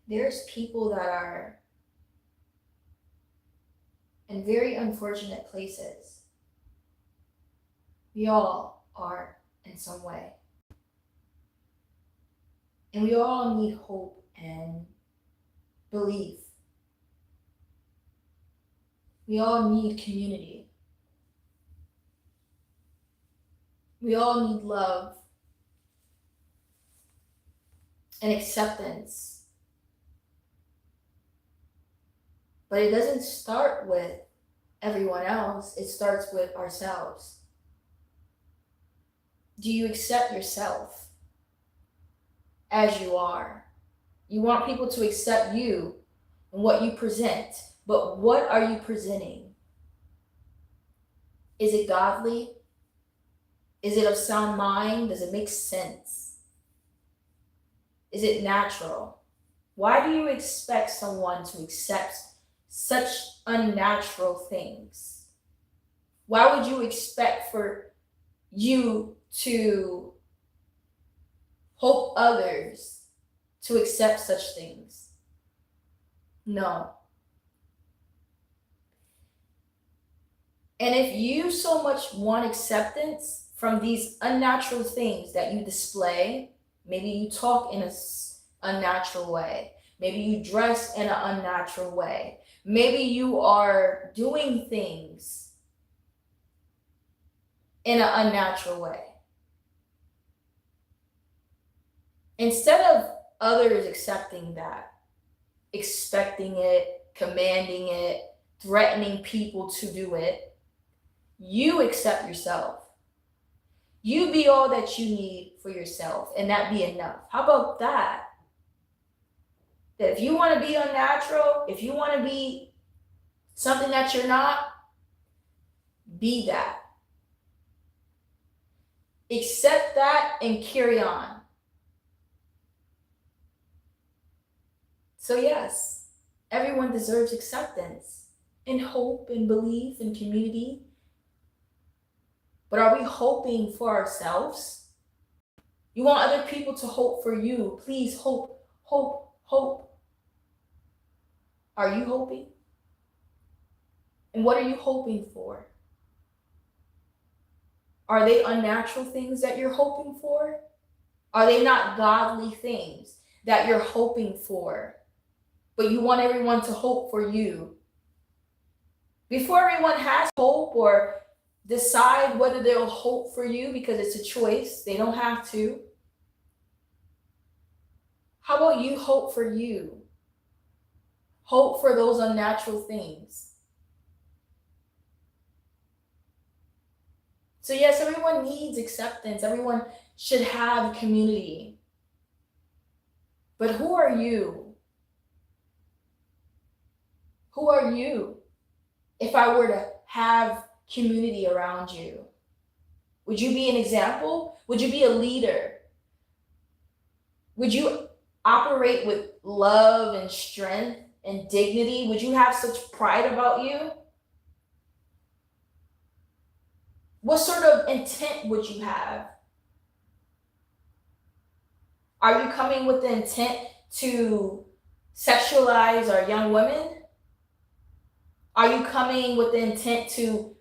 there's people that are in very unfortunate places. We all are in some way. And we all need hope and belief. We all need community. We all need love and acceptance. But it doesn't start with everyone else, it starts with ourselves. Do you accept yourself as you are? You want people to accept you and what you present, but what are you presenting? Is it godly? Is it of sound mind? Does it make sense? Is it natural? Why do you expect someone to accept such unnatural things? Why would you expect for you to hope others to accept such things? No. And if you so much want acceptance from these unnatural things that you display, maybe you talk in an unnatural way, maybe you dress in an unnatural way, maybe you are doing things in an unnatural way. Instead of others accepting that, expecting it, commanding it, threatening people to do it, you accept yourself. You be all that you need for yourself, and that be enough. How about that? That if you want to be unnatural, if you want to be something that you're not, be that. Accept that and carry on. So yes, everyone deserves acceptance and hope and belief and community. But are we hoping for ourselves? You want other people to hope for you. Please hope, hope, hope. Are you hoping? And what are you hoping for? Are they unnatural things that you're hoping for? Are they not godly things that you're hoping for? But you want everyone to hope for you. Before everyone has hope or decide whether they'll hope for you, because it's a choice, they don't have to. How about you hope for you? Hope for those unnatural things. So yes, everyone needs acceptance. Everyone should have community. But who are you? Who are you if I were to have community around you? Would you be an example? Would you be a leader? Would you operate with love and strength and dignity? Would you have such pride about you? What sort of intent would you have? Are you coming with the intent to sexualize our young women? Are you coming with the intent to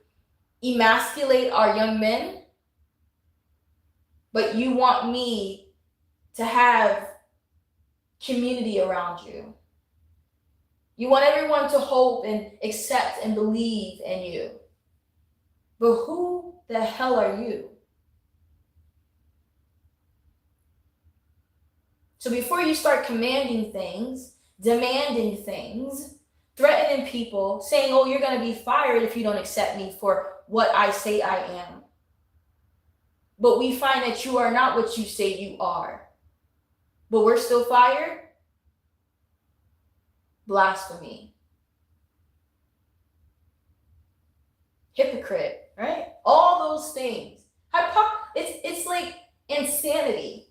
emasculate our young men? But you want me to have community around you. You want everyone to hope and accept and believe in you. But who the hell are you? So before you start commanding things, demanding things, threatening people, saying, oh, you're going to be fired if you don't accept me for what I say I am. But we find that you are not what you say you are. But we're still fired? Blasphemy. Hypocrite, right? All those things. It's like insanity.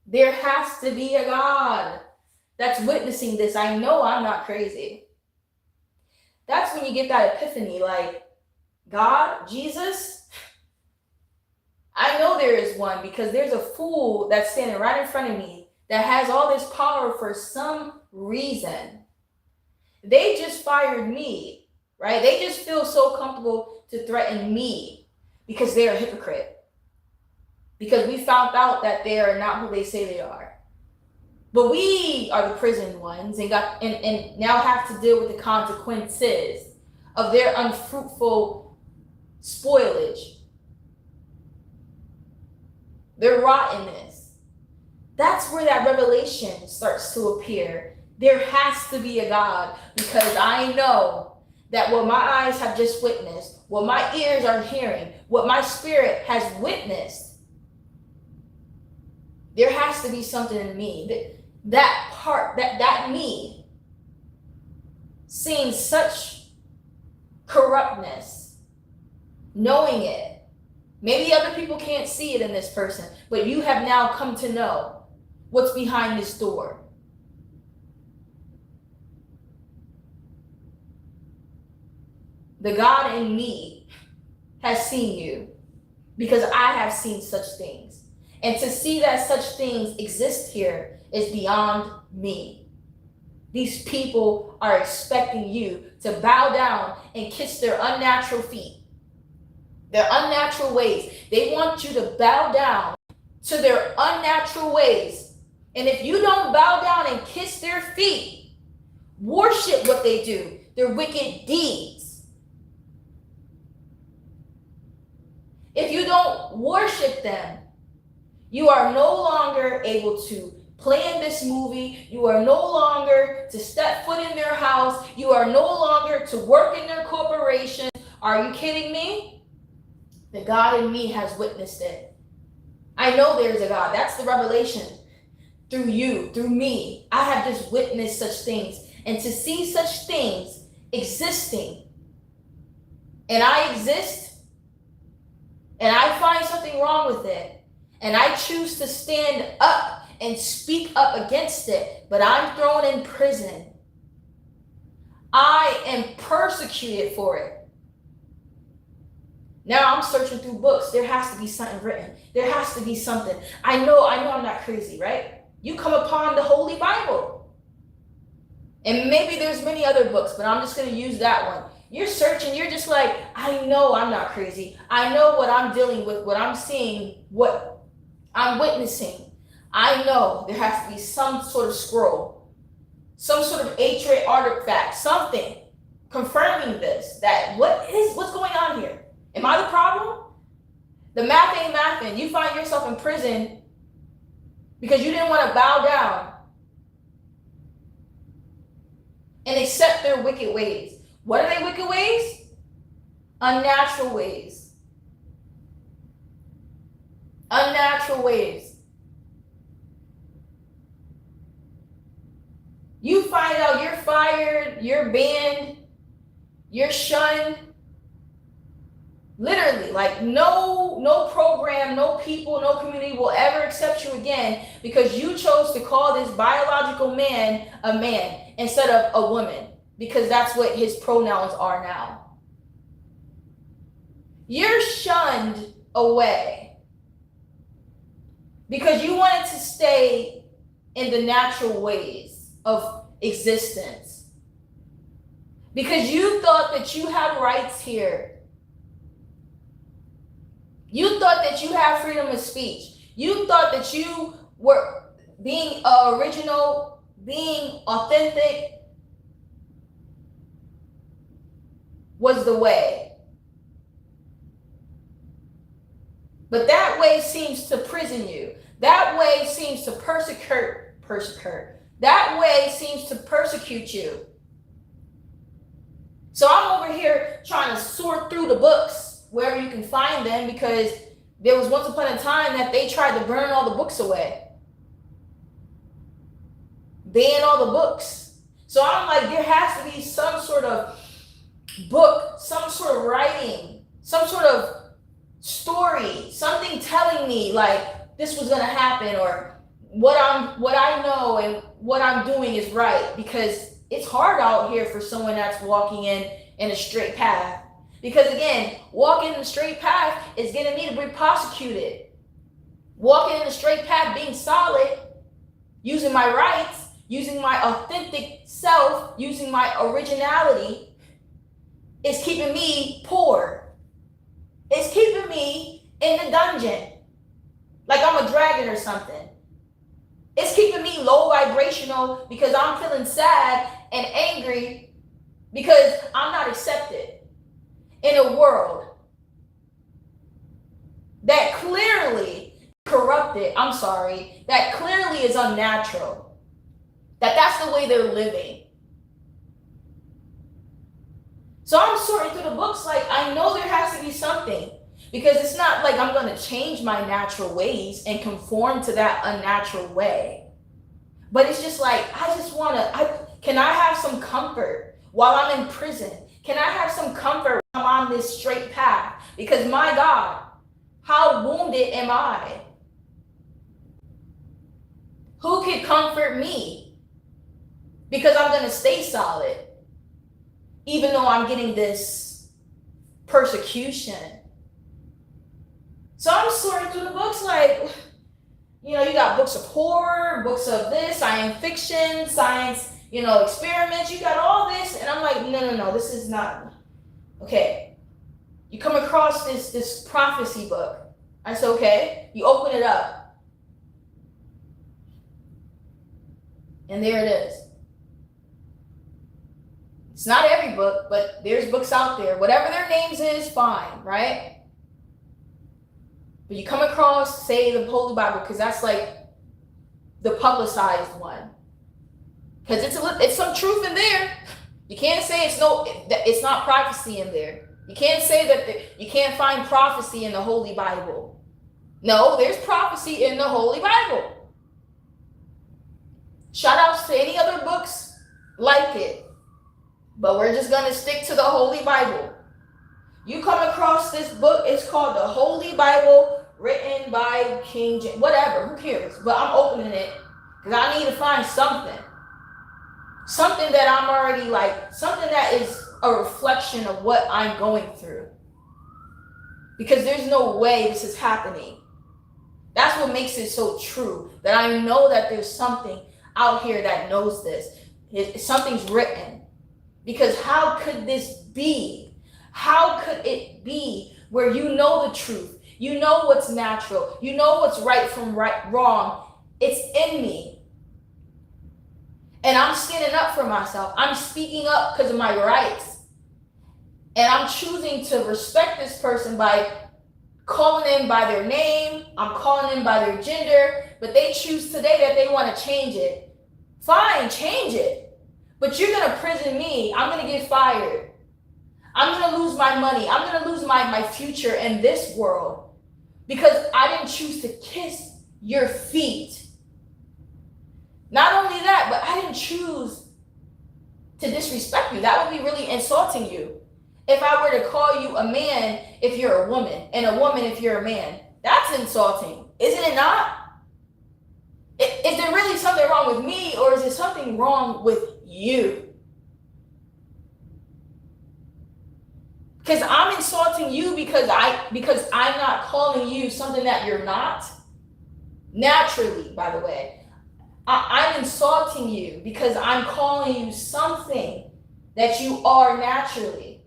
There has to be a God that's witnessing this. I know I'm not crazy. That's when you get that epiphany, like, God, Jesus, I know there is one, because there's a fool that's standing right in front of me that has all this power for some reason. They just fired me, right? They just feel so comfortable to threaten me because they're a hypocrite. Because we found out that they are not who they say they are. But we are the prisoned ones and now have to deal with the consequences of their unfruitful spoilage, their rottenness. That's where that revelation starts to appear. There has to be a God, because I know that what my eyes have just witnessed, what my ears are hearing, what my spirit has witnessed, there has to be something in me. That part, that me, seeing such corruptness, knowing it. Maybe other people can't see it in this person, but you have now come to know what's behind this door. The God in me has seen you, because I have seen such things. And to see that such things exist here is beyond me. These people are expecting you to bow down and kiss their unnatural feet, their unnatural ways. They want you to bow down to their unnatural ways. And if you don't bow down and kiss their feet, worship what they do, their wicked deeds. If you don't worship them, you are no longer able to play in this movie. You are no longer to step foot in their house. You are no longer to work in their corporation. Are you kidding me? The God in me has witnessed it. I know there's a God. That's the revelation. Through you, through me, I have just witnessed such things. And to see such things existing, and I exist, and I find something wrong with it, and I choose to stand up and speak up against it, but I'm thrown in prison. I am persecuted for it. Now I'm searching through books. There has to be something written. There has to be something. I know I'm not crazy, right? You come upon the Holy Bible. And maybe there's many other books, but I'm just going to use that one. You're searching, you're just like, I know I'm not crazy. I know what I'm dealing with, what I'm seeing, what I'm witnessing. I know there has to be some sort of scroll, some sort of ancient artifact, something confirming this, that what's going on here? Am I the problem? The math ain't mathing. You find yourself in prison because you didn't want to bow down and accept their wicked ways. What are they wicked ways? Unnatural ways. Unnatural ways. You find out you're fired, you're banned, you're shunned. Literally, like no program, no people, no community will ever accept you again because you chose to call this biological man a man instead of a woman, because that's what his pronouns are now. You're shunned away because you wanted to stay in the natural ways of existence, because you thought that you had rights here. You thought that you had freedom of speech. You thought that you were being original, being authentic was the way. But that way seems to prison you. That way seems to persecute. That way seems to persecute you. So I'm over here trying to sort through the books wherever you can find them, because there was once upon a time that they tried to burn all the books away. Ban all the books. So I'm like, there has to be some sort of book, some sort of writing, some sort of story, something telling me like this was gonna happen, or what I know and what I'm doing is right, because it's hard out here for someone that's walking in a straight path. Because again, walking in the straight path is going to need to be prosecuted. Walking in the straight path, being solid, using my rights, using my authentic self, using my originality, is keeping me poor. It's keeping me in the dungeon, like I'm a dragon or something. It's keeping me low vibrational because I'm feeling sad and angry because I'm not accepted in a world that clearly corrupted, that clearly is unnatural, that's the way they're living. So I'm sorting through the books like I know there has to be something, because it's not like I'm going to change my natural ways and conform to that unnatural way. But it's just like, I just want to, can I have some comfort while I'm in prison? Can I have some comfort while I'm on this straight path? Because my God, how wounded am I? Who could comfort me? Because I'm going to stay solid, even though I'm getting this persecution. So I'm sorting through the books like, you got books of horror, books of this, science fiction, science, experiments. You got all this. And I'm like, no, this is not. Okay. You come across this prophecy book. I said, okay. You open it up. And there it is. It's not every book, but there's books out there. Whatever their names is, fine, right? But you come across, say, the Holy Bible, because that's like the publicized one. Because it's some truth in there. You can't say it's not prophecy in there. You can't say that you can't find prophecy in the Holy Bible. No, there's prophecy in the Holy Bible. Shout outs to any other books like it. But we're just going to stick to the Holy Bible. You come across this book, it's called the Holy Bible, written by King James, whatever, who cares? But I'm opening it because I need to find something. Something that I'm already something that is a reflection of what I'm going through. Because there's no way this is happening. That's what makes it so true, that I know that there's something out here that knows this. Something's written. Because how could this be? How could it be where you know the truth? You know what's natural. You know what's right from wrong. It's in me. And I'm standing up for myself. I'm speaking up because of my rights. And I'm choosing to respect this person by calling them by their name. I'm calling them by their gender. But they choose today that they want to change it. Fine, change it. But you're going to prison me. I'm going to get fired. I'm going to lose my money. I'm going to lose my future in this world. Because I didn't choose to kiss your feet. Not only that, but I didn't choose to disrespect you. That would be really insulting you. If I were to call you a man if you're a woman, and a woman if you're a man, that's insulting. Isn't it not? Is there really something wrong with me, or is there something wrong with you? Because I'm insulting you because I'm not calling you something that you're not. Naturally, by the way. I'm insulting you because I'm calling you something that you are naturally.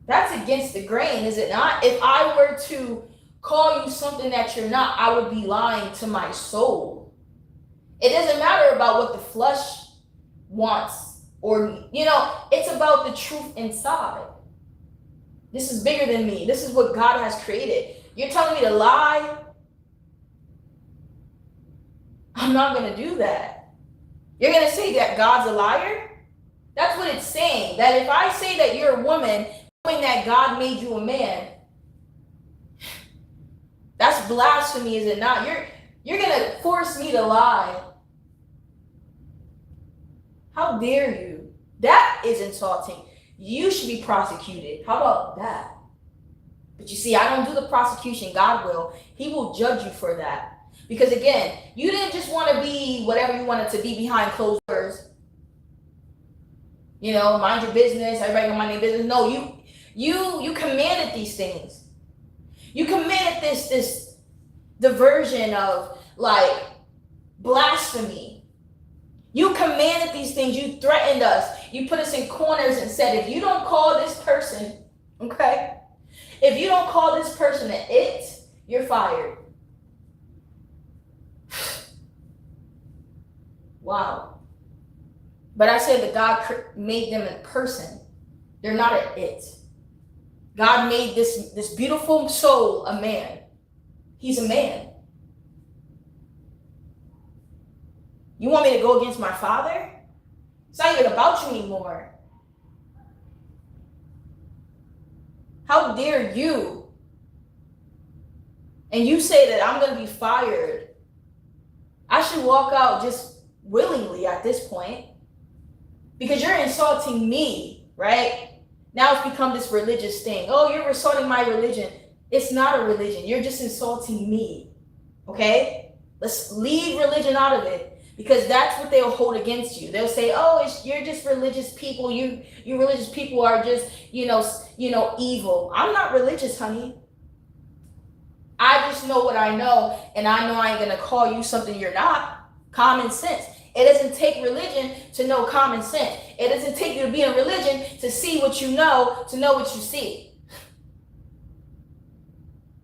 That's against the grain, is it not? If I were to call you something that you're not, I would be lying to my soul. It doesn't matter about what the flesh wants, or, it's about the truth inside. This is bigger than me. This is what God has created. You're telling me to lie? I'm not going to do that. You're going to say that God's a liar? That's what it's saying. That if I say that you're a woman, knowing that God made you a man, that's blasphemy, is it not? You're going to force me to lie. How dare you? That is insulting. You should be prosecuted. How about that? But you see, I don't do the prosecution. God will. He will judge you for that. Because again, you didn't just want to be whatever you wanted to be behind closed doors. Mind your business. Everybody know my name business. No, you commanded these things. You committed this diversion of like blasphemy. You commanded these things. You threatened us. You put us in corners and said, if you don't call this person, okay, if you don't call this person an it, you're fired. Wow. But I said that God made them a person. They're not an it. God made this beautiful soul a man. He's a man. You want me to go against my father? It's not even about you anymore. How dare you? And you say that I'm going to be fired. I should walk out just willingly at this point. Because you're insulting me, right? Now it's become this religious thing. Oh, you're insulting my religion. It's not a religion. You're just insulting me. Okay? Let's leave religion out of it. Because that's what they'll hold against you. They'll say, "Oh, you're just religious people. You religious people are just, evil." I'm not religious, honey. I just know what I know, and I know I ain't gonna call you something you're not. Common sense. It doesn't take religion to know common sense. It doesn't take you to be in religion to see what you know, to know what you see.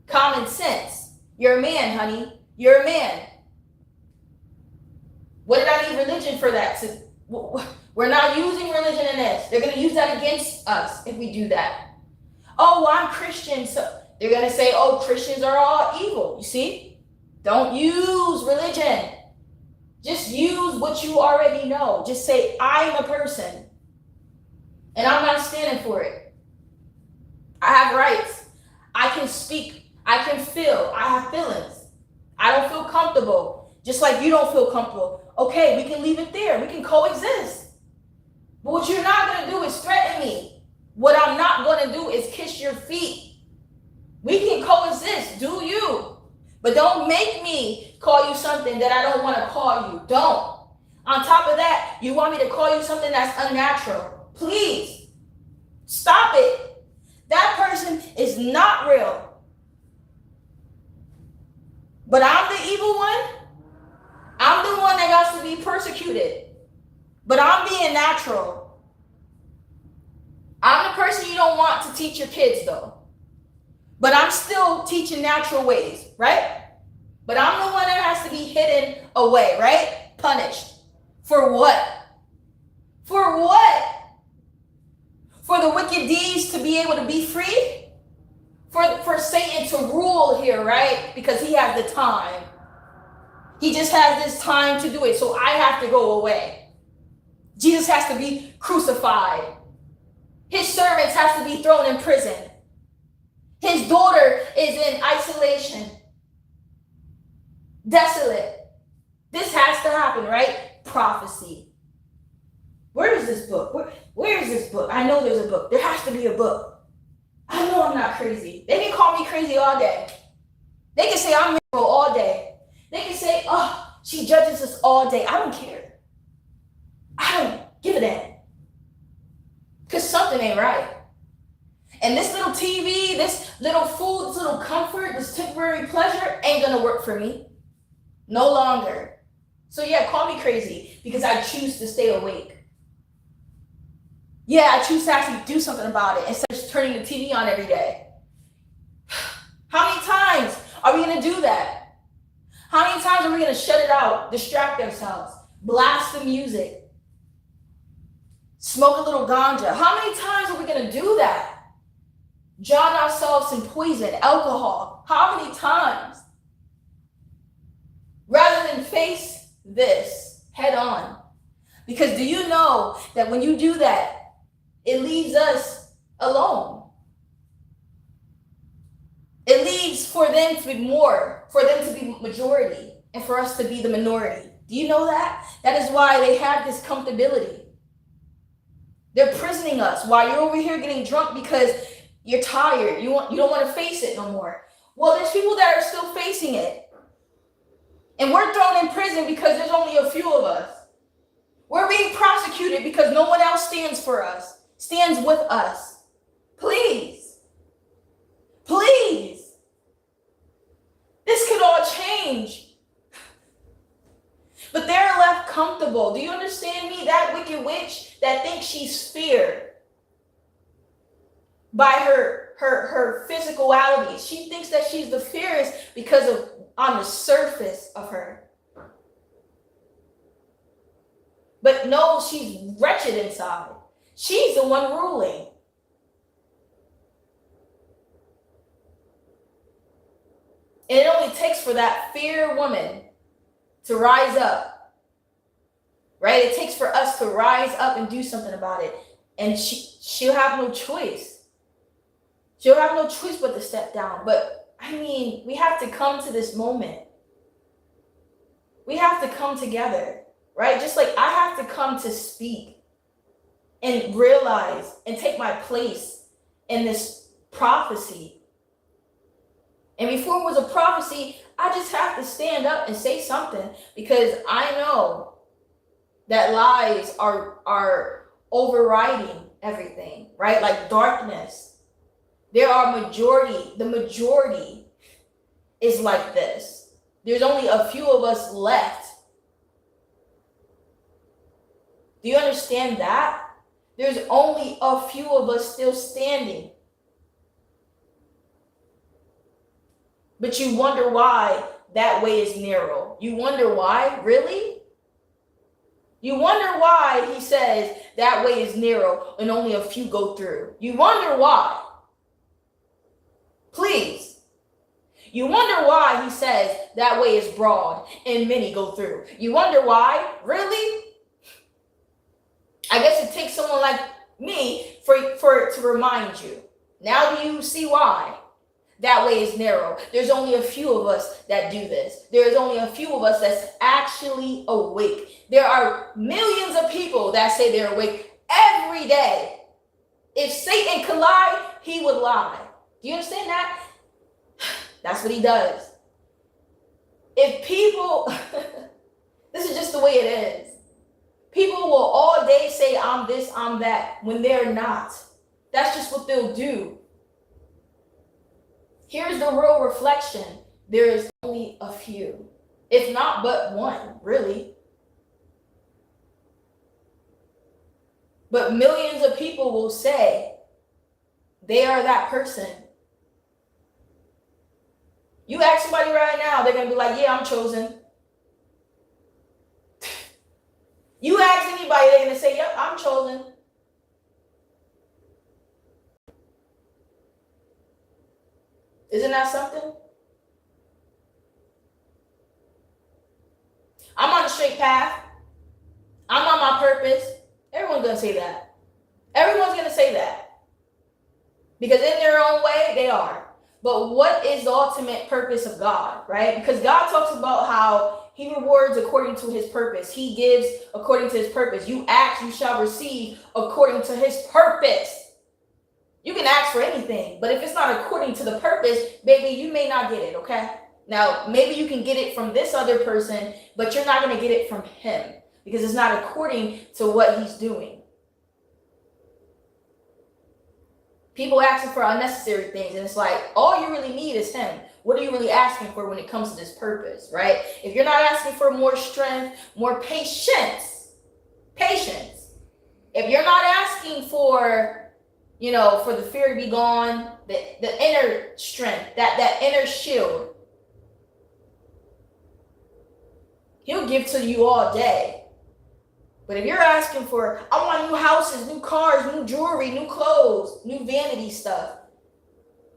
Common sense. You're a man, honey. You're a man. What did I need religion for that? We're not using religion in this. They're going to use that against us if we do that. Oh, well, I'm Christian, so they're going to say, oh, Christians are all evil. You see? Don't use religion. Just use what you already know. Just say, I'm a person. And I'm not standing for it. I have rights. I can speak. I can feel. I have feelings. I don't feel comfortable. Just like you don't feel comfortable. Okay, we can leave it there. We can coexist. But what you're not going to do is threaten me. What I'm not going to do is kiss your feet. We can coexist. Do you? But don't make me call you something that I don't want to call you. Don't. On top of that, you want me to call you something that's unnatural. Please. Stop it. That person is not real. But I'm the evil one. I'm the one that got to be persecuted. But I'm being natural. I'm the person you don't want to teach your kids, though. But I'm still teaching natural ways, right? But I'm the one that has to be hidden away, right? Punished. For what? For what? For the wicked deeds to be able to be free? For Satan to rule here, right? Because he has the time. He just has this time to do it, so I have to go away. Jesus has to be crucified. His servants has to be thrown in prison. His daughter is in isolation. Desolate. This has to happen, right? Prophecy. Where is this book? Where is this book? I know there's a book. There has to be a book. I know I'm not crazy. They can call me crazy all day. They can say I'm miserable all day. They can say, oh, she judges us all day. I don't care. I don't give a damn. Because something ain't right. And this little TV, this little food, this little comfort, this temporary pleasure ain't going to work for me. No longer. So yeah, call me crazy because I choose to stay awake. Yeah, I choose to actually do something about it instead of just turning the TV on every day. How many times are we going to do that? How many times are we going to shut it out, distract ourselves, blast the music, smoke a little ganja? How many times are we going to do that? Drown ourselves in poison, alcohol. How many times? Rather than face this head on. Because do you know that when you do that, it leaves us alone? It leaves for them to be more, for them to be majority, and for us to be the minority. Do you know that? That is why they have this comfortability. They're prisoning us while you're over here getting drunk because you're tired. You don't want to face it no more. Well, there's people that are still facing it. And we're thrown in prison because there's only a few of us. We're being prosecuted because no one else stands for us, stands with us. Please. Please. This could all change. But they're left comfortable. Do you understand me? That wicked witch that thinks she's feared by her physicality. She thinks that she's the fiercest because of on the surface of her. But no, she's wretched inside. She's the one ruling. And it only takes for that fear woman to rise up, right? It takes for us to rise up and do something about it. And she'll have no choice. She'll have no choice but to step down. But, I mean, we have to come to this moment. We have to come together, right? Just like I have to come to speak and realize and take my place in this prophecy. And before it was a prophecy, I just have to stand up and say something, because I know that lies are overriding everything, right? Like darkness. There are the majority is like this. There's only a few of us left. Do you understand that? There's only a few of us still standing. But you wonder why that way is narrow. You wonder why? Really? You wonder why he says that way is narrow and only a few go through. You wonder why. Please. You wonder why he says that way is broad and many go through. You wonder why? Really? I guess it takes someone like me for it to remind you. Now do you see why? That way is narrow. There's only a few of us that do this. There's only a few of us that's actually awake. There are millions of people that say they're awake every day. If Satan could lie, he would lie. Do you understand that? That's what he does. If people, this is just the way it is. People will all day say, I'm this, I'm that, when they're not. That's just what they'll do. Here's the real reflection. There is only a few, if not but one, really. But millions of people will say they are that person. You ask somebody right now, they're going to be like, yeah, I'm chosen. You ask anybody, they're going to say, yep, I'm chosen. Isn't that something? I'm on the straight path. I'm on my purpose. Everyone's going to say that. Everyone's going to say that. Because in their own way, they are. But what is the ultimate purpose of God, right? Because God talks about how he rewards according to his purpose. He gives according to his purpose. You ask, you shall receive according to his purpose. You can ask for anything, but if it's not according to the purpose, baby, you may not get it, okay? Now, maybe you can get it from this other person, but you're not going to get it from him because it's not according to what he's doing. People asking for unnecessary things, and it's like, all you really need is him. What are you really asking for when it comes to this purpose, right? If you're not asking for more strength, more patience. If you're not asking for, for the fear to be gone, the inner strength, that inner shield, he'll give to you all day. But if you're asking for, I want new houses, new cars, new jewelry, new clothes, new vanity stuff,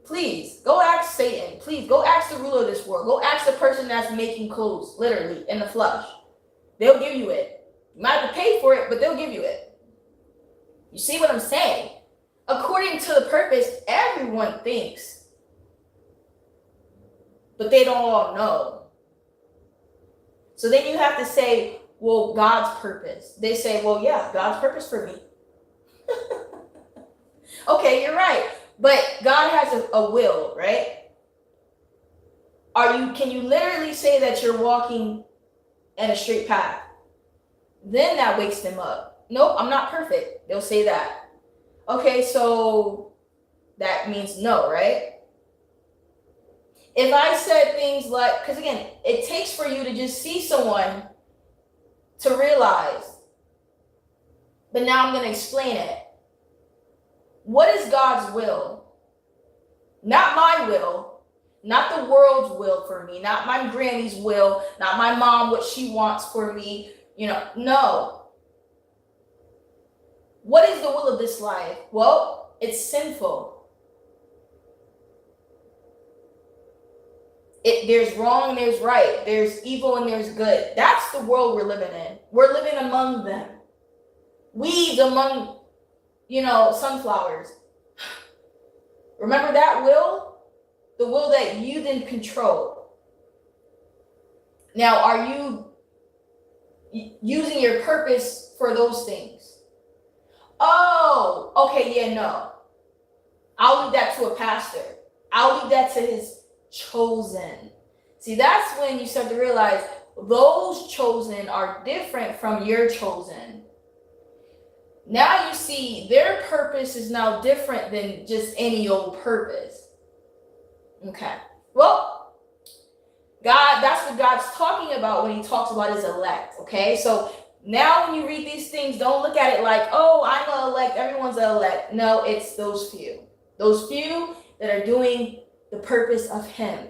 please go ask Satan. Please go ask the ruler of this world. Go ask the person that's making clothes, literally, in the flesh. They'll give you it. You might have to pay for it, but they'll give you it. You see what I'm saying? According to the purpose, everyone thinks, but they don't all know. So then you have to say, well, God's purpose. They say, well, yeah, God's purpose for me. Okay, you're right. But God has a will, right? Can you literally say that you're walking in a straight path? Then that wakes them up. Nope, I'm not perfect. They'll say that. Okay, so that means no, right? If I said things like, because again, it takes for you to just see someone to realize, but now I'm going to explain it. What is God's will? Not my will, not the world's will for me, not my granny's will, not my mom, what she wants for me, no. What is the will of this life? Well, it's sinful. There's wrong and there's right. There's evil and there's good. That's the world we're living in. We're living among them. Weeds among, sunflowers. Remember that will? The will that you didn't control. Now, are you using your purpose for those things? Oh, okay, yeah, no. I'll leave that to a pastor. I'll leave that to his chosen. See, that's when you start to realize those chosen are different from your chosen. Now you see their purpose is now different than just any old purpose. Okay. Well, God, that's what God's talking about when he talks about his elect. Okay. So now when you read these things, don't look at it like, oh, I'm an elect, everyone's an elect. No, it's those few. Those few that are doing the purpose of him.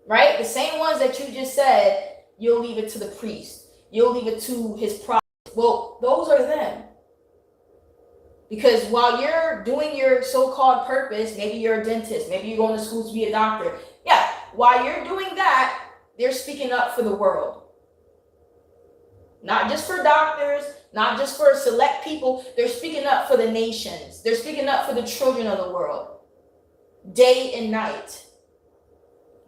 Right? The same ones that you just said, you'll leave it to the priest. You'll leave it to his prophet. Well, those are them. Because while you're doing your so-called purpose, maybe you're a dentist, maybe you're going to school to be a doctor. Yeah, while you're doing that, they're speaking up for the world. Not just for doctors, not just for select people. They're speaking up for the nations. They're speaking up for the children of the world. Day and night.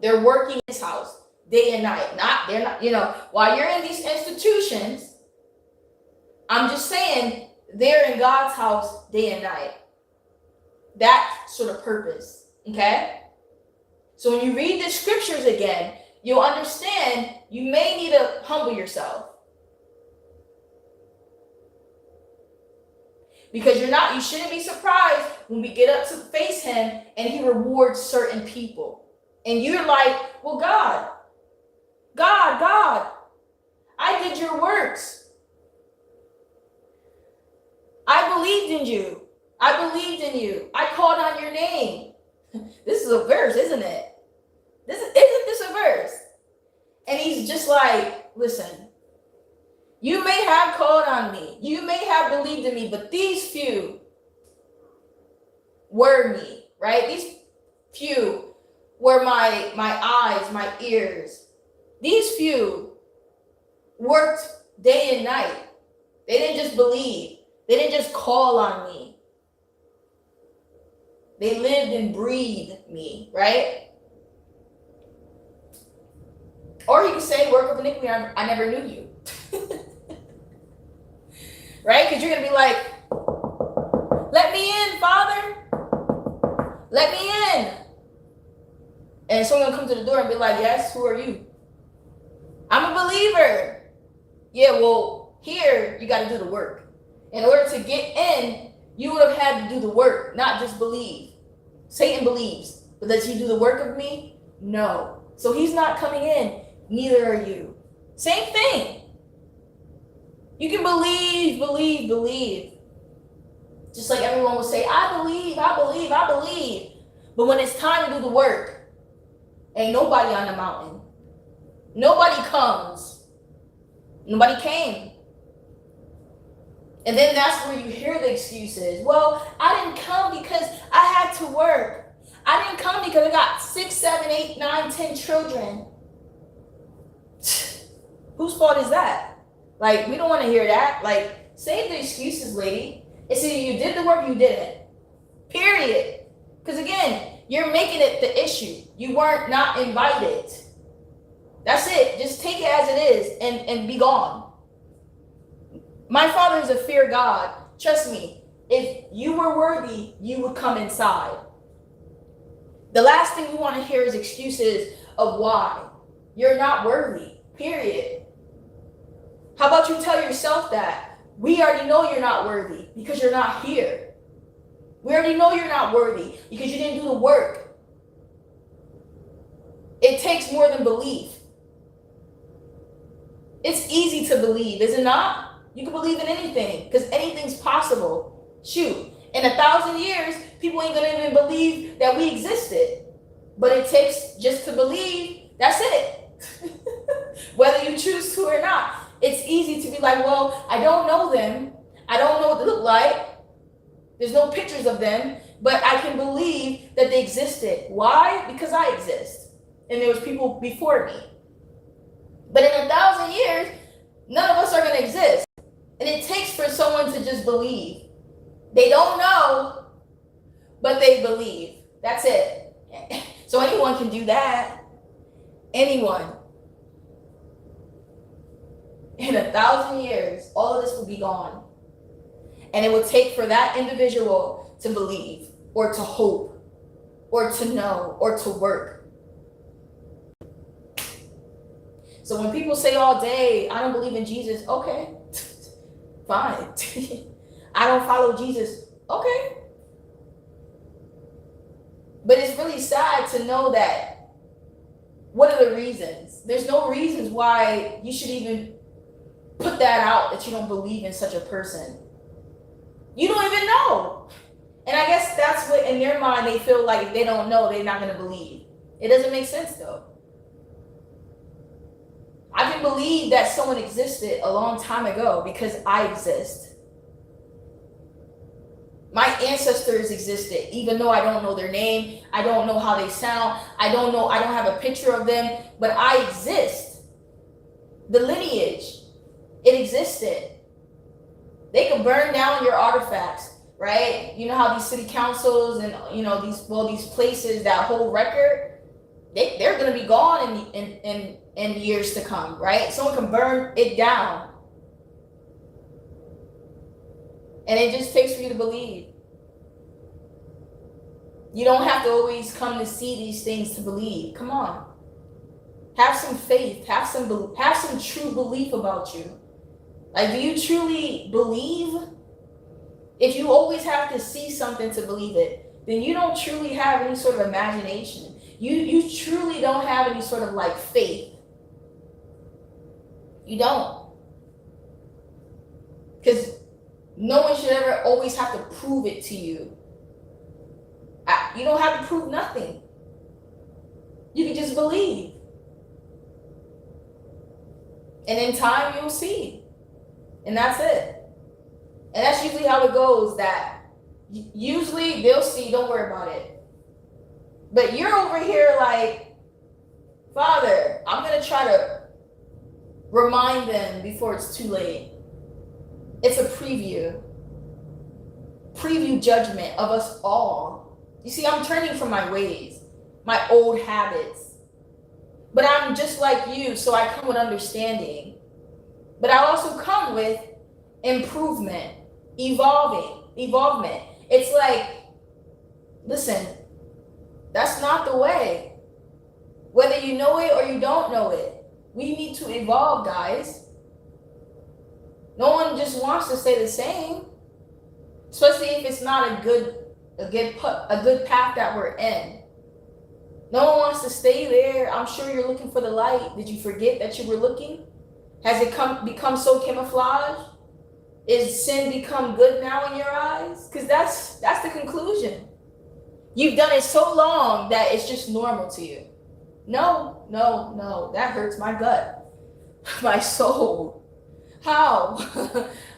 They're working in his house day and night. They're not, while you're in these institutions, I'm just saying, they're in God's house day and night. That sort of purpose. Okay? So when you read the scriptures again, you'll understand you may need to humble yourself. Because you shouldn't be surprised when we get up to face him and he rewards certain people. And you're like, well, God, I did your works. I believed in you. I believed in you. I called on your name. This is a verse, isn't it? Isn't this a verse? And he's just like, listen, you may have called on me. You may have believed in me, but these few were me, right? These few were my eyes, my ears. These few worked day and night. They didn't just believe. They didn't just call on me. They lived and breathed me, right? Or you can say, work of iniquity, I never knew you. Right? Because you're going to be like, let me in, Father. Let me in. And someone will come to the door and be like, yes, who are you? I'm a believer. Yeah, well, here you got to do the work. In order to get in, you would have had to do the work, not just believe. Satan believes, but does he do the work of me? No. So he's not coming in. Neither are you. Same thing. You can believe. Just like everyone will say, I believe. But when it's time to do the work, ain't nobody on the mountain. Nobody comes. Nobody came. And then that's where you hear the excuses. Well, I didn't come because I had to work. I didn't come because I got 6, 7, 8, 9, 10 children. Whose fault is that? Like, we don't want to hear that. Like, save the excuses, lady. It's either you did the work or you didn't. Period. Because again, you're making it the issue. You weren't not invited. That's it. Just take it as it is and be gone. My Father is a fear God. Trust me, if you were worthy, you would come inside. The last thing we want to hear is excuses of why. You're not worthy, period. How about you tell yourself that? We already know you're not worthy because you're not here. We already know you're not worthy because you didn't do the work. It takes more than belief. It's easy to believe, is it not? You can believe in anything because anything's possible. Shoot, in 1,000 years, people ain't gonna even believe that we existed. But it takes just to believe, that's it. Whether you choose to or not. It's easy to be like, well, I don't know them. I don't know what they look like. There's no pictures of them, but I can believe that they existed. Why? Because I exist. And there was people before me. But in 1,000 years, none of us are going to exist. And it takes for someone to just believe. They don't know, but they believe. That's it. So anyone can do that. Anyone. In 1,000 years, all of this will be gone. And it will take for that individual to believe, or to hope, or to know, or to work. So when people say all day, I don't believe in Jesus, okay, fine. I don't follow Jesus, okay. But it's really sad to know that, what are the reasons? There's no reasons why you should even put that out, that you don't believe in such a person. You don't even know. And I guess that's what, in their mind, they feel like if they don't know, they're not going to believe. It doesn't make sense, though. I can believe that someone existed a long time ago because I exist. My ancestors existed, even though I don't know their name, I don't know how they sound, I don't have a picture of them, but I exist. The lineage, it existed. They could burn down your artifacts, right? You know how these city councils and these places that hold record, they're gonna be gone in years to come, right? Someone can burn it down. And it just takes for you to believe. You don't have to always come to see these things to believe. Come on. Have some faith. Have some true belief about you. Like, do you truly believe? If you always have to see something to believe it, then you don't truly have any sort of imagination. You truly don't have any sort of like faith. You don't. Because no one should ever always have to prove it to you. You don't have to prove nothing. You can just believe. And in time, you'll see. And that's it. And that's usually how it goes, that usually they'll see, don't worry about it. But you're over here like, Father, I'm going to try to remind them before it's too late. It's a preview judgment of us all. You see, I'm turning from my ways, my old habits. But I'm just like you, so I come with understanding. But I also come with improvement, evolvement. It's like, listen, that's not the way. Whether you know it or you don't know it, we need to evolve, guys. No one just wants to stay the same, especially if it's not a good path that we're in. No one wants to stay there. I'm sure you're looking for the light. Did you forget that you were looking? Has it become so camouflaged? Is sin become good now in your eyes? Because that's the conclusion. You've done it so long that it's just normal to you. No. That hurts my gut, my soul. How?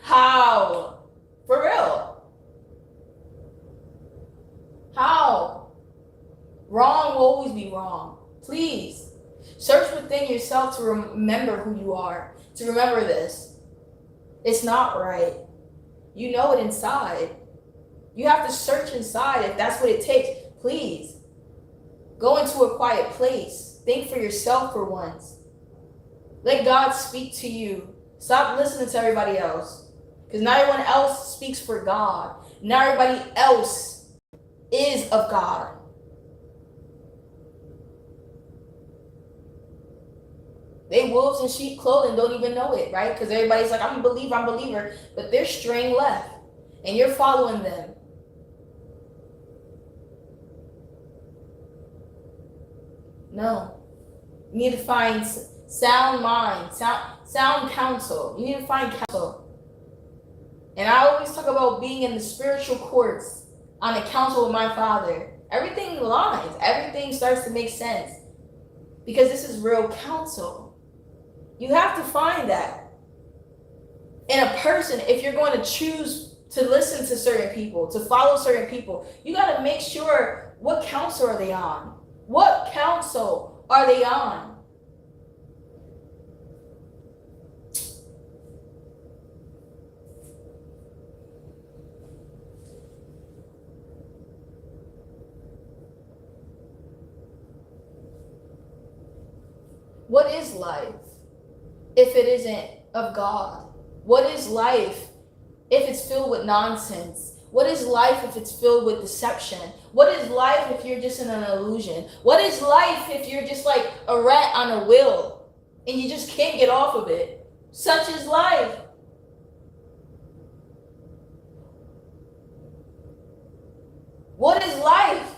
How? For real? How? Wrong will always be wrong. Please search within yourself to remember who you are. To remember this. It's not right. You know it inside. You have to search inside if that's what it takes. Please go into a quiet place. Think for yourself for once. Let God speak to you. Stop listening to everybody else. Because not everyone else speaks for God. Not everybody else is of God. They wolves in sheep clothing, don't even know it, right? Because everybody's like, I'm a believer. But they're straying left. And you're following them. No. You need to find sound mind, sound counsel. You need to find counsel. And I always talk about being in the spiritual courts on the counsel of my Father. Everything aligns. Everything starts to make sense. Because this is real counsel. You have to find that in a person. If you're going to choose to listen to certain people, to follow certain people, you got to make sure, what counsel are they on? What counsel are they on? What is life if it isn't of God? What is life if it's filled with nonsense? What is life if it's filled with deception? What is life if you're just in an illusion? What is life if you're just like a rat on a wheel and you just can't get off of it? Such is life. What is life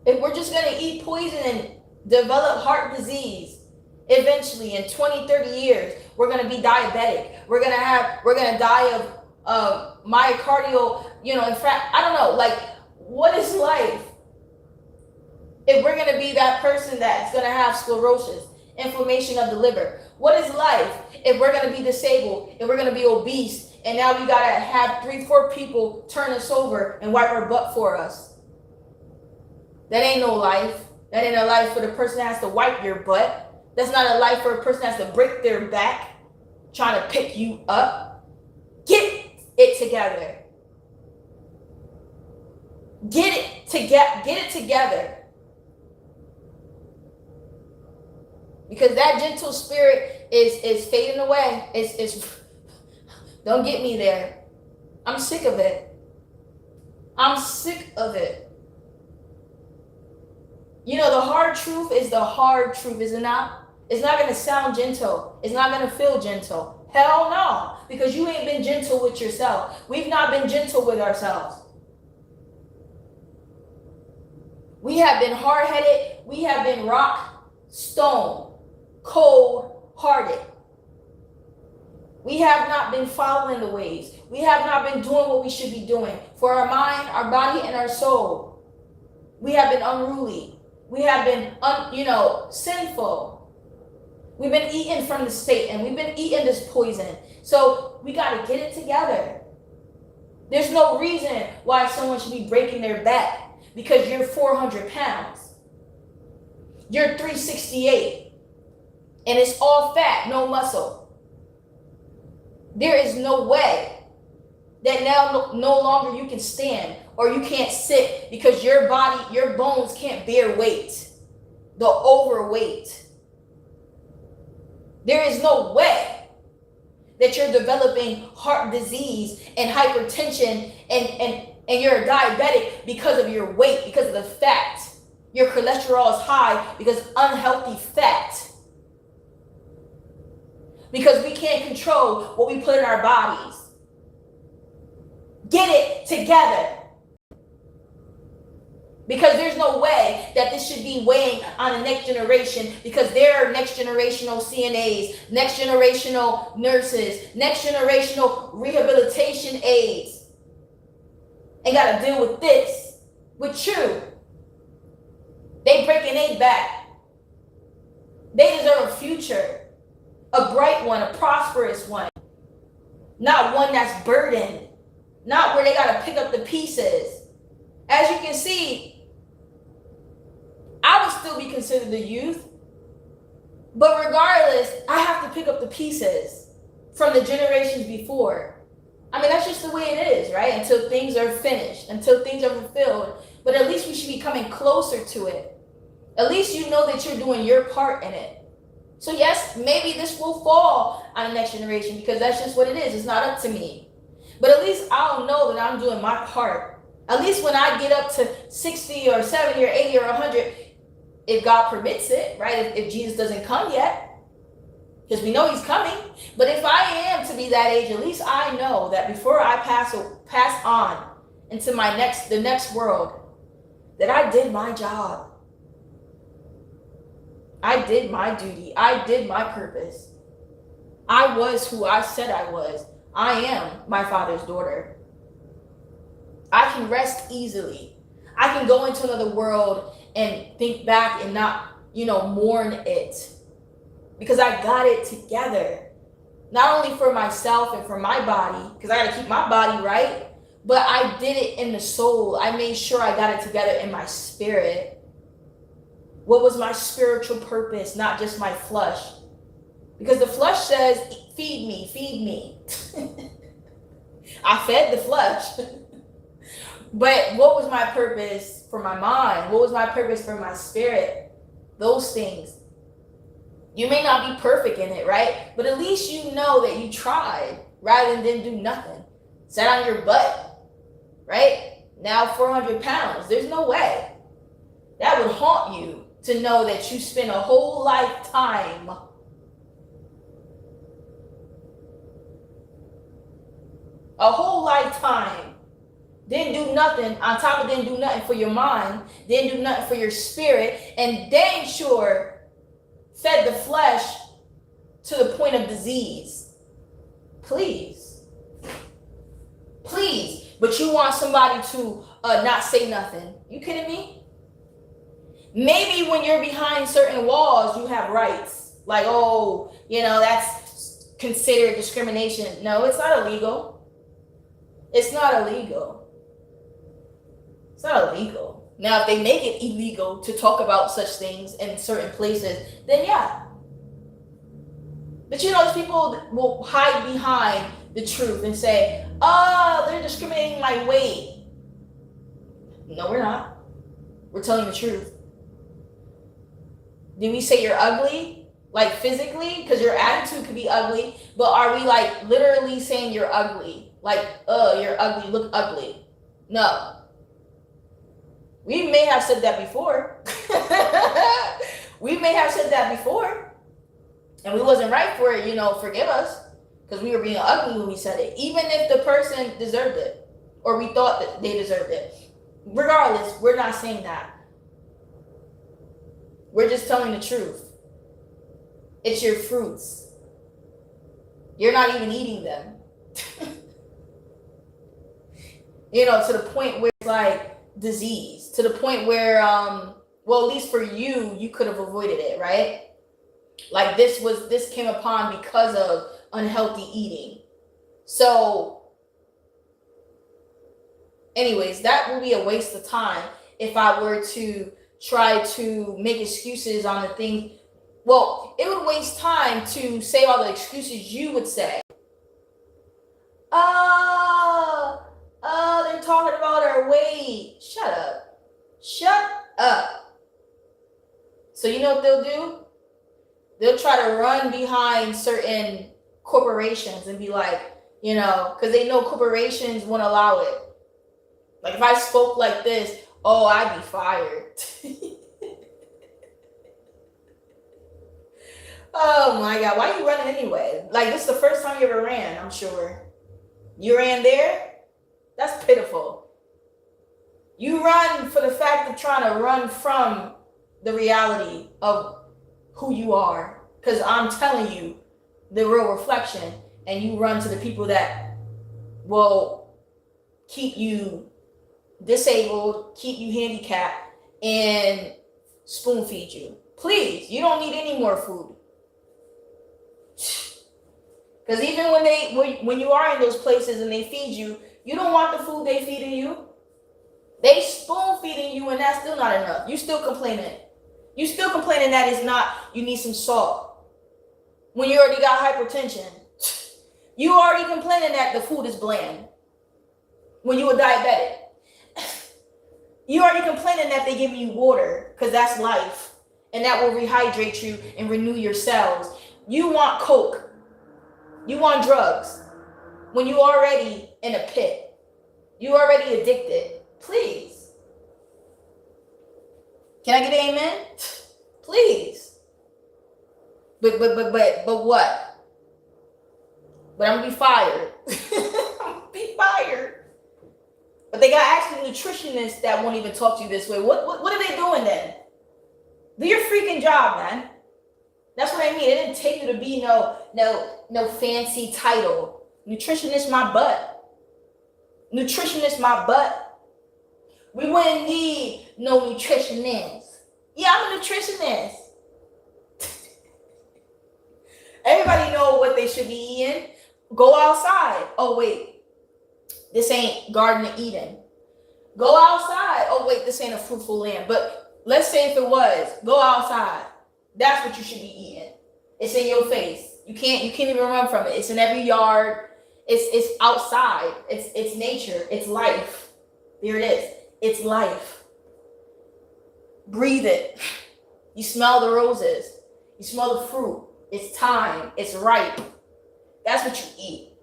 if we're just going to eat poison and develop heart disease? Eventually, in 20, 30 years, we're going to be diabetic. We're going to die of myocardial, in fact, I don't know, like, what is life if we're going to be that person that's going to have sclerosis, inflammation of the liver? What is life if we're going to be disabled, if we're going to be obese, and now we got to have 3-4 people turn us over and wipe our butt for us? That ain't no life. That ain't a life for the person that has to wipe your butt. That's not a life for a person that has to break their back trying to pick you up. Get it together. Get it together. Because that gentle spirit is fading away. It's don't get me there. I'm sick of it. I'm sick of it. The hard truth is the hard truth, is it not? It's not going to sound gentle. It's not going to feel gentle. Hell no. Because you ain't been gentle with yourself. We've not been gentle with ourselves. We have been hard-headed. We have been rock, stone, cold-hearted. We have not been following the ways. We have not been doing what we should be doing for our mind, our body, and our soul. We have been unruly. We have been, sinful. We've been eating from the Satan. We've been eating this poison. So we got to get it together. There's no reason why someone should be breaking their back because you're 400 pounds. You're 368. And it's all fat, no muscle. There is no way that now no longer you can stand or you can't sit because your body, your bones can't bear weight. The overweight. There is no way that you're developing heart disease and hypertension and you're a diabetic because of your weight, because of the fat. Your cholesterol is high because of unhealthy fat. Because we can't control what we put in our bodies. Get it together. Because there's no way that this should be weighing on the next generation, because there are next generational CNAs, next generational nurses, next generational rehabilitation aides, and got to deal with this, with you. They breaking their back. They deserve a future, a bright one, a prosperous one, not one that's burdened, not where they got to pick up the pieces. As you can see, I would still be considered a youth, but regardless, I have to pick up the pieces from the generations before. I mean, that's just the way it is, right? Until things are finished, until things are fulfilled. But at least we should be coming closer to it. At least you know that you're doing your part in it. So yes, maybe this will fall on the next generation because that's just what it is. It's not up to me. But at least I'll know that I'm doing my part. At least when I get up to 60 or 70 or 80 or 100, if God permits it, right? If Jesus doesn't come yet, because we know he's coming. But if I am to be that age, at least I know that before I pass on into the next world, that I did my job. I did my duty. I did my purpose. I was who I said I was. I am my Father's daughter. I can rest easily. I can go into another world and think back and not, mourn it. Because I got it together. Not only for myself and for my body, because I got to keep my body right, but I did it in the soul. I made sure I got it together in my spirit. What was my spiritual purpose, not just my flesh? Because the flesh says, feed me, feed me. I fed the flesh. But what was my purpose for my mind? What was my purpose for my spirit? Those things. You may not be perfect in it, right? But at least you know that you tried rather than didn't do nothing. Sat on your butt, right? Now 400 pounds. There's no way. That would haunt you to know that you spent a whole lifetime didn't do nothing, on top of didn't do nothing for your mind, didn't do nothing for your spirit, and dang sure fed the flesh to the point of disease. Please. But you want somebody to not say nothing. You kidding me? Maybe when you're behind certain walls, you have rights. Like, that's considered discrimination. No, it's not illegal. It's not illegal. It's not illegal. Now, if they make it illegal to talk about such things in certain places, then yeah. But those people will hide behind the truth and say, they're discriminating my weight. No, we're not. We're telling the truth. Did we say you're ugly? Like physically? Because your attitude could be ugly. But are we literally saying you're ugly? You're ugly, look ugly. No. We may have said that before. And we wasn't right for it, forgive us. Because we were being ugly when we said it. Even if the person deserved it. Or we thought that they deserved it. Regardless, we're not saying that. We're just telling the truth. It's your fruits. You're not even eating them. To the point where it's disease. To the point where, at least for you could have avoided it, right? This came upon because of unhealthy eating. So, anyways, that will be a waste of time if I were to try to make excuses on the things. Well, it would waste time to say all the excuses you would say. They're talking about our weight. Shut up. So you know what they'll do? They'll try to run behind certain corporations and be like, because they know corporations won't allow it. Like if I spoke like this, I'd be fired. Oh my God, why are you running anyway? This is the first time you ever ran, I'm sure. You ran there? That's pitiful. You run for the fact of trying to run from the reality of who you are. Because I'm telling you the real reflection, and you run to the people that will keep you disabled, keep you handicapped, and spoon feed you. Please, you don't need any more food. Because even when you are in those places and they feed you, you don't want the food they feeding you. They spoon feeding you, and that's still not enough. You still complaining. You still complaining that it's not, you need some salt. When you already got hypertension. You already complaining that the food is bland. When you were diabetic. You already complaining that they give you water, because that's life. And that will rehydrate you and renew your cells. You want Coke. You want drugs. When you already in a pit. You already addicted. Please. Can I get an amen? Please. But what? But I'm gonna be fired. I'm gonna be fired. But they got actually nutritionists that won't even talk to you this way. What are they doing then? Do your freaking job, man. That's what I mean. It didn't take you to be no fancy title. Nutritionist my butt. Nutritionist my butt. We wouldn't need no nutritionist. Yeah, I'm a nutritionist. Everybody know what they should be eating. Go outside. Oh wait, this ain't Garden of Eden. Go outside. Oh wait, this ain't a fruitful land. But let's say if it was, go outside. That's what you should be eating. It's in your face. You can't even run from it. It's in every yard. It's outside. It's nature. It's life. There it is. It's life. Breathe it. You smell the roses. You smell the fruit. It's time. It's ripe. That's what you eat.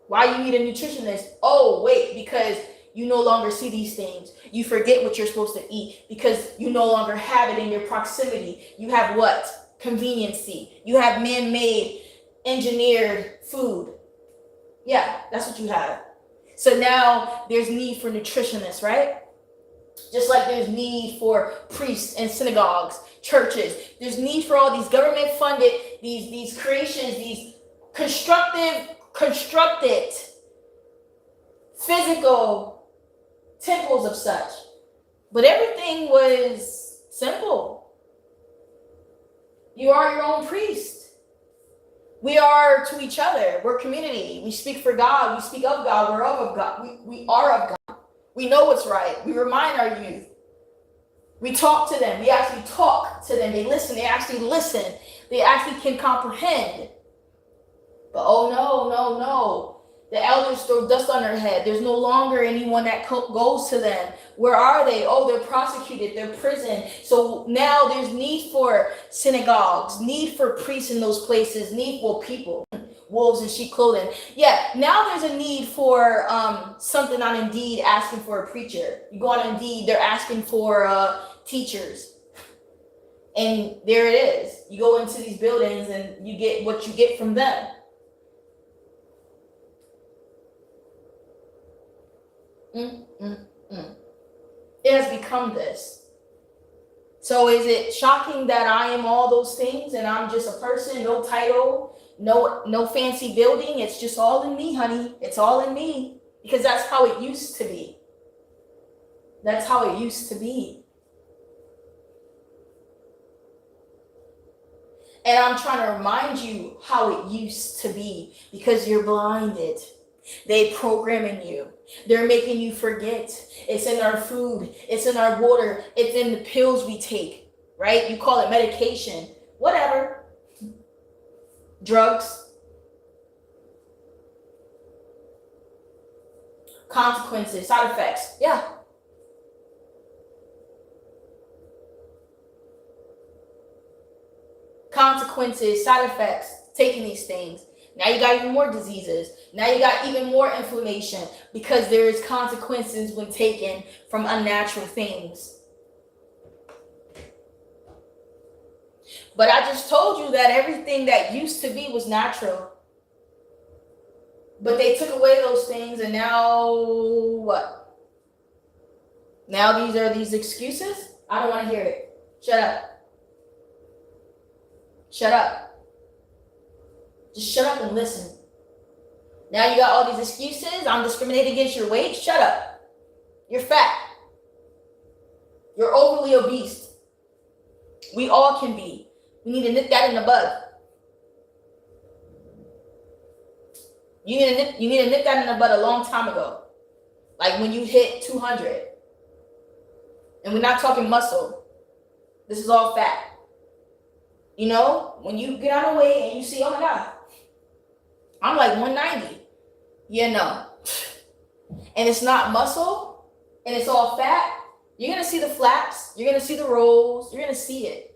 Why you need a nutritionist? Oh, wait, because you no longer see these things. You forget what you're supposed to eat because you no longer have it in your proximity. You have what? Conveniency. You have man-made, engineered food. Yeah, that's what you have. So now there's need for nutritionists, right? Just like there's need for priests and synagogues, churches. There's need for all these government-funded, these creations, these constructed, physical temples of such. But everything was simple. You are your own priest. We are to each other. We're community. We speak for God. We speak of God. We're of God. We are of God. We know what's right. We remind our youth. We talk to them. We actually talk to them. They listen. They actually listen. They actually can comprehend. But oh no. The elders throw dust on their head. There's no longer anyone that goes to them. Where are they? Oh, they're prosecuted. They're prison. So now there's need for synagogues, need for priests in those places, need for people, wolves in sheep clothing. Yeah, now there's a need for something on Indeed asking for a preacher. You go on Indeed, they're asking for teachers. And there it is. You go into these buildings and you get what you get from them. It has become this. So is it shocking that I am all those things and I'm just a person, no title, no fancy building? It's just all in me, honey. It's all in me. Because that's how it used to be. That's how it used to be. And I'm trying to remind you how it used to be because you're blinded. They programming you. They're making you forget. It's in our food. It's in our water. It's in the pills we take, right? You call it medication. Whatever. Drugs. Consequences, side effects. Yeah. Consequences, side effects, taking these things. Now you got even more diseases. Now you got even more inflammation because there is consequences when taken from unnatural things. But I just told you that everything that used to be was natural. But they took away those things and now what? Now these are these excuses? I don't want to hear it. Shut up. Shut up. Just shut up and listen. Now you got all these excuses. I'm discriminating against your weight. Shut up. You're fat. You're overly obese. We all can be. We need to nip that in the bud. You need to nip that in the bud a long time ago. Like when you hit 200. And we're not talking muscle. This is all fat. You know, when you get on the weight and you see, oh my God, I'm like 190. You know. And it's not muscle and it's all fat. You're going to see the flaps. You're going to see the rolls. You're going to see it.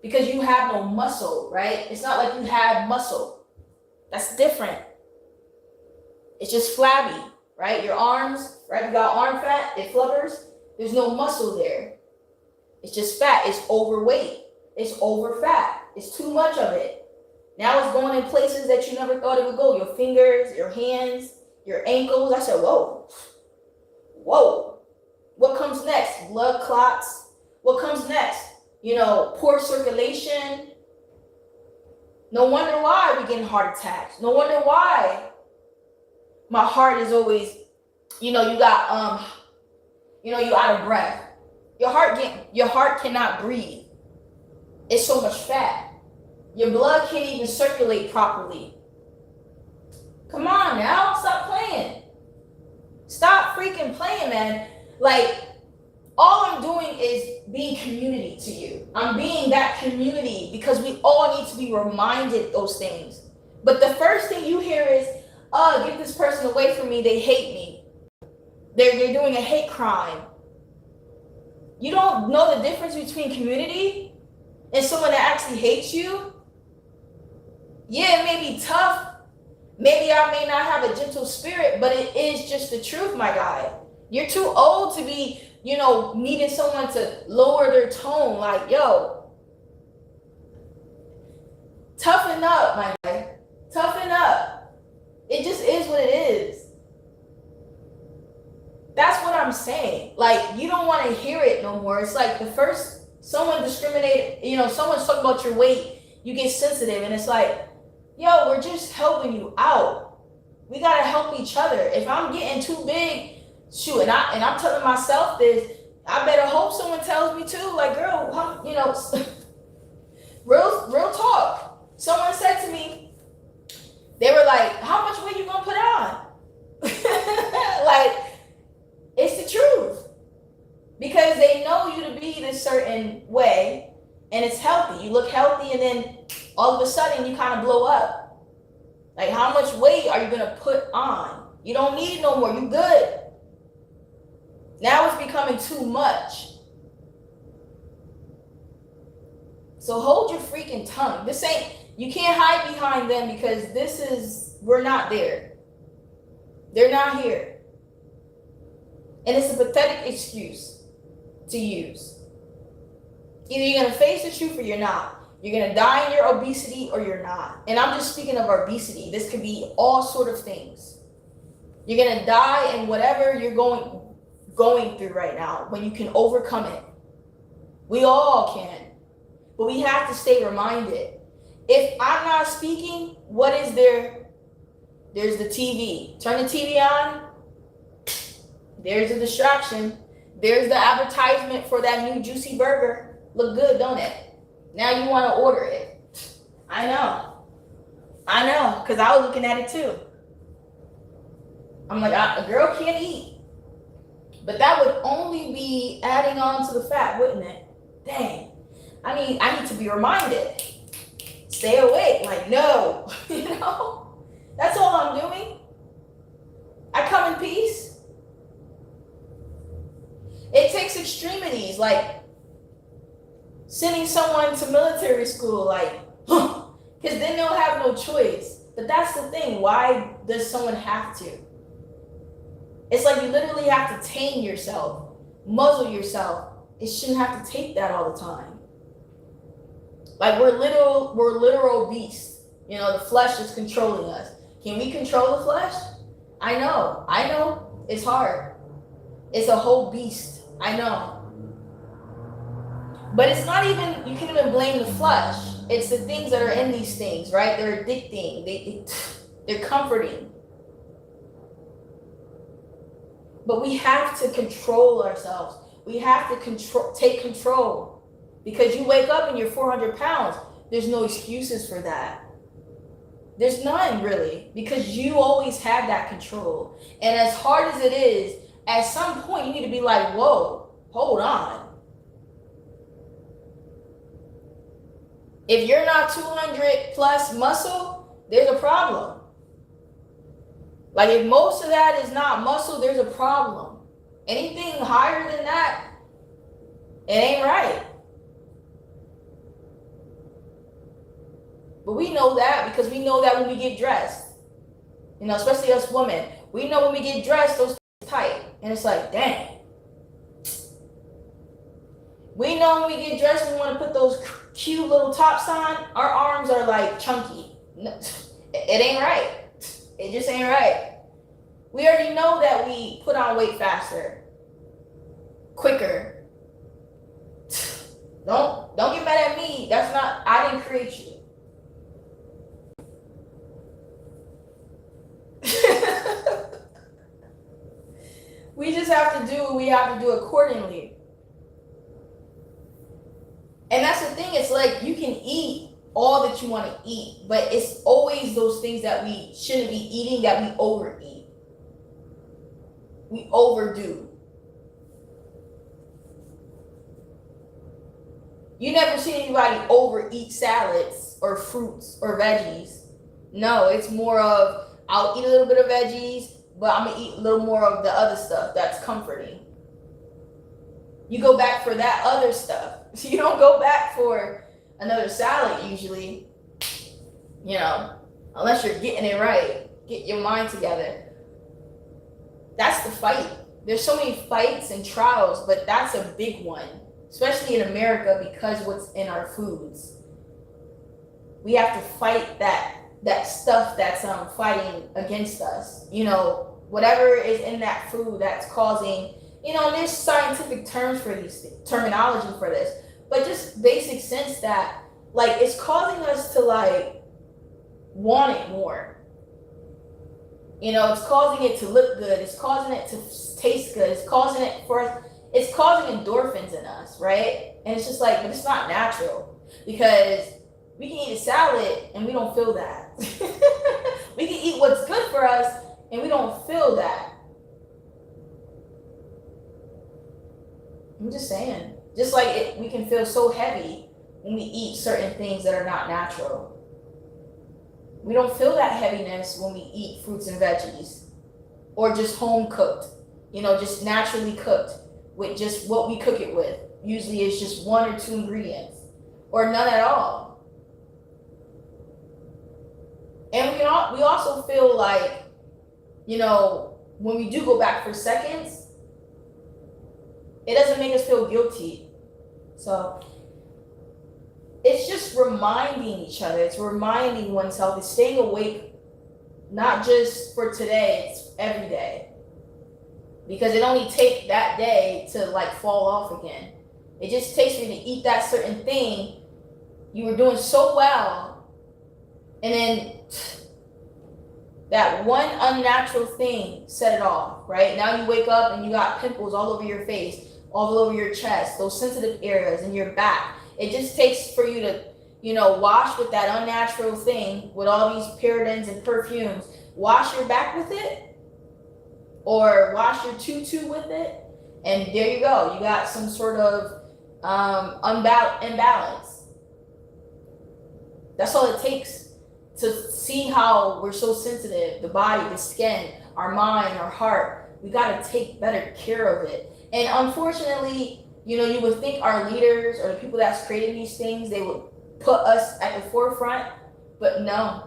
Because you have no muscle, right? It's not like you have muscle. That's different. It's just flabby, right? Your arms, right? You got arm fat, it flutters. There's no muscle there. It's just fat. It's overweight. It's over fat. It's too much of it. Now it's going in places that you never thought it would go. Your fingers, your hands, your ankles. I said, whoa. Whoa. What comes next? Blood clots. What comes next? Poor circulation. No wonder why we're getting heart attacks. No wonder why my heart is always, you got you out of breath. Your heart cannot breathe. It's so much fat. Your blood can't even circulate properly. Come on now, stop playing. Stop freaking playing, man. Like, all I'm doing is being community to you. I'm being that community because we all need to be reminded those things. But the first thing you hear is, get this person away from me, they hate me. They're doing a hate crime. You don't know the difference between community and someone that actually hates you? Yeah, it may be tough. Maybe I may not have a gentle spirit, but it is just the truth, my guy. You're too old to be, needing someone to lower their tone. Like, yo, toughen up, my guy. Toughen up. It just is what it is. That's what I'm saying. Like, you don't want to hear it no more. It's like the first someone discriminated, someone's talking about your weight, you get sensitive, and it's like, yo, we're just helping you out. We gotta help each other. If I'm getting too big, shoot, and I'm telling myself this, I better hope someone tells me too. Like, girl, real talk. Someone said to me, they were like, how much weight you gonna put on? Like, it's the truth. Because they know you to be this certain way, and it's healthy. You look healthy, and then all of a sudden you kind of blow up. Like, how much weight are you gonna put on? You don't need no more. You good. Now it's becoming too much. So hold your freaking tongue. You can't hide behind them because we're not there. They're not here. And it's a pathetic excuse to use. Either you're gonna face the truth or you're not. You're gonna die in your obesity or you're not. And I'm just speaking of obesity. This could be all sort of things. You're gonna die in whatever you're going through right now when you can overcome it. We all can. But we have to stay reminded. If I'm not speaking, what is there? There's the TV. Turn the TV on. There's a distraction. There's the advertisement for that new juicy burger. Look good, don't it? Now you want to order it. I know, because I was looking at it too. I'm like, a girl can't eat. But that would only be adding on to the fat, wouldn't it? Dang. I need to be reminded. Stay awake. Like, no. That's all I'm doing. I come in peace. It takes extremities, like sending someone to military school, like, because then they'll have no choice. But that's the thing. Why does someone have to? It's like you literally have to tame yourself, muzzle yourself. It shouldn't have to take that all the time. Like, we're literal beasts. The flesh is controlling us. Can we control the flesh? I know. It's hard. It's a whole beast. I know. But it's not even, you can't even blame the flesh. It's the things that are in these things, right? They're addicting. They're comforting. But we have to control ourselves. We have to take control. Because you wake up and you're 400 pounds. There's no excuses for that. There's none, really. Because you always have that control. And as hard as it is, at some point you need to be like, whoa, hold on. If you're not 200 plus muscle, there's a problem. Like, if most of that is not muscle, there's a problem. Anything higher than that, it ain't right. But we know that because we know that when we get dressed, especially us women, we know when we get dressed, those tight. And it's like, dang. We know when we get dressed, we want to put those cute little tops on. Our arms are like chunky. It ain't right. It just ain't right. We already know that we put on weight faster, quicker. Don't get mad at me. That's not, I didn't create you. We just have to do what we have to do accordingly. And that's the thing, it's like you can eat all that you want to eat, but it's always those things that we shouldn't be eating that we overeat. We overdo. You never see anybody overeat salads or fruits or veggies. No, it's more of, I'll eat a little bit of veggies, but I'm gonna eat a little more of the other stuff that's comforting. You go back for that other stuff. So you don't go back for another salad usually, unless you're getting it right. Get your mind together. That's the fight. There's so many fights and trials, but that's a big one, especially in America, because what's in our foods. We have to fight that stuff that's fighting against us. Whatever is in that food that's causing, and there's scientific terms for these terminology for this, but just basic sense that it's causing us to want it more. It's causing it to look good. It's causing it to taste good. It's causing endorphins in us, right? And it's just but it's not natural, because we can eat a salad and we don't feel that. We can eat what's good for us and we don't feel that. I'm just saying. Just we can feel so heavy when we eat certain things that are not natural. We don't feel that heaviness when we eat fruits and veggies, or just home cooked, just naturally cooked with just what we cook it with. Usually it's just 1 or 2 ingredients, or none at all. And we also feel when we do go back for seconds, it doesn't make us feel guilty. So it's just reminding each other. It's reminding oneself. It's staying awake, not just for today, it's every day. Because it only takes that day to fall off again. It just takes for you to eat that certain thing. You were doing so well, and then that one unnatural thing set it off, right? Now you wake up and you got pimples all over your face, all over your chest, those sensitive areas in your back. It just takes for you to, wash with that unnatural thing, with all these parabens and perfumes. Wash your back with it, or wash your tutu with it, and there you go. You got some sort of imbalance. That's all it takes to see how we're so sensitive. The body, the skin, our mind, our heart. We got to take better care of it. And unfortunately, you would think our leaders or the people that's creating these things, they would put us at the forefront, but no.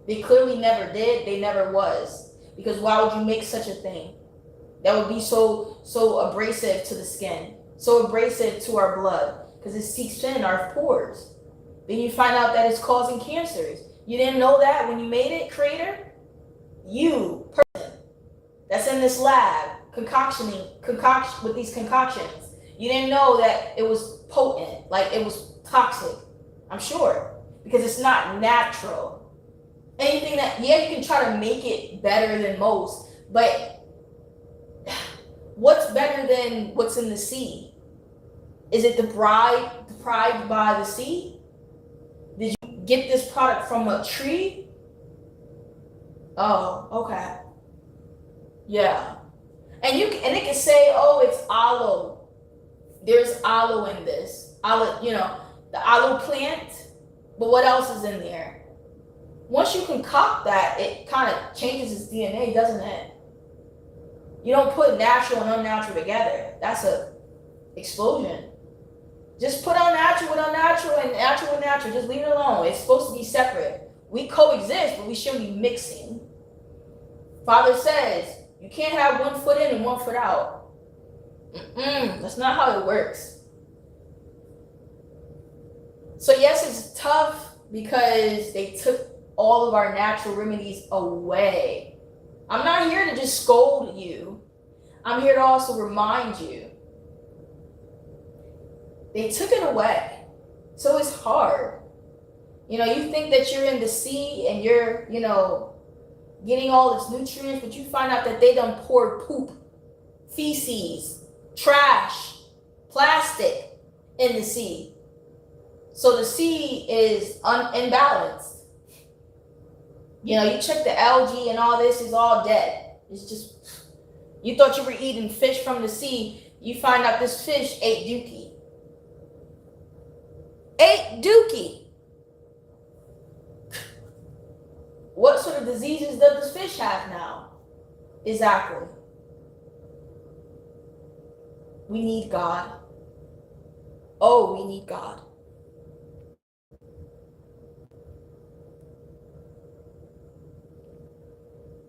They clearly never did. They never was. Because why would you make such a thing? That would be so abrasive to the skin, so abrasive to our blood, because it seeps in our pores. Then you find out that it's causing cancers. You didn't know that when you made it, creator? You, person, that's in this lab, concoction with these concoctions. You didn't know that it was potent, it was toxic. I'm sure, because it's not natural. Anything that, you can try to make it better than most, but what's better than what's in the sea? Is it deprived by the sea? Did you get this product from a tree? Oh, okay. Yeah. And it can say, oh, it's aloe. There's aloe in this. Aloe, the aloe plant. But what else is in there? Once you concoct that, it kind of changes its DNA, doesn't it? You don't put natural and unnatural together. That's a explosion. Just put unnatural with unnatural and natural with natural. Just leave it alone. It's supposed to be separate. We coexist, but we shouldn't be mixing. Father says, you can't have 1 foot in and 1 foot out. That's not how it works. So yes, it's tough because they took all of our natural remedies away. I'm not here to just scold you. I'm here to also remind you. They took it away. So it's hard. You think that you're in the sea and you're, getting all its nutrients, but you find out that they done poured poop, feces, trash, plastic in the sea. So the sea is imbalanced. You check the algae and all this is all dead. It's just, you thought you were eating fish from the sea. You find out this fish ate dookie. Ate dookie. What sort of diseases does this fish have now? Exactly. We need God. Oh, we need God.